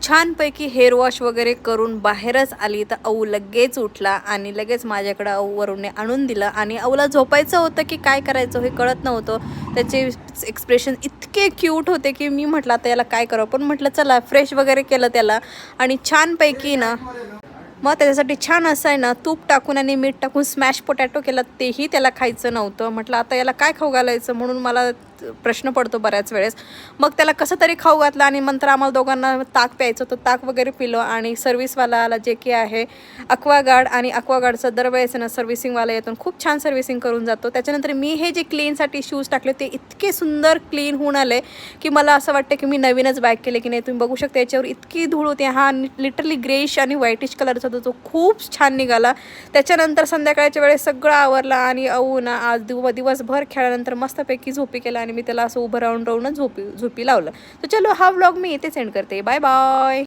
छानपैकी hair wash वगैरे करून बाहेरच आली तर अऊ लगेच उठला आणि लगेच माझ्याकडं वरूनने आणून दिलं आणि अऊला झोपायचं होतं की काय करायचं हे कळत नव्हतं. त्याचे एक्सप्रेशन इतके क्यूट होते की मी म्हटलं आता याला काय करावं, पण म्हटलं चला फ्रेश वगैरे केलं त्याला आणि छानपैकी ना मग त्याच्यासाठी छान असं आहे ना तूप टाकून आणि मीठ टाकून स्मॅश पोटॅटो केला. तेही त्याला खायचं नव्हतं. म्हटलं आता याला काय खाऊ घालायचं म्हणून मला प्रश्न पडतो बऱ्याच वेळेस. मग त्याला कसं तरी खाऊ घातलं आणि नंतर आम्हाला दोघांना ताक प्यायचं होतं. ताक वगैरे पिलो आणि सर्व्हिसवाला जे की आहे अक्वागार्ड, आणि अक्वागार्डचं दरवेळेस ना सर्व्हिसिंगवाला येतो खूप छान सर्व्हिसिंग करून जातो. त्याच्यानंतर मी हे जे क्लीनसाठी शूज टाकले ते इतके सुंदर क्लीन होऊन आले की मला असं वाटतं की मी नवीनच बाईक केले की नाही. तुम्ही बघू शकता याच्यावर इतकी धूळ होती. हा लिटरली ग्रेइश आणि व्हाईटिश कलरचा होता, तो खूप छान निघाला. त्याच्यानंतर संध्याकाळच्या वेळेस सगळं आवरला आणि अऊ ना आज दिवसभर खेळल्यानंतर मस्तपैकी झोपी केला आणि मी त्याला असं उभं राहूनच झोपी लावलं. तर चलो हा व्लॉग मी इथे सेंड करते. Bye bye.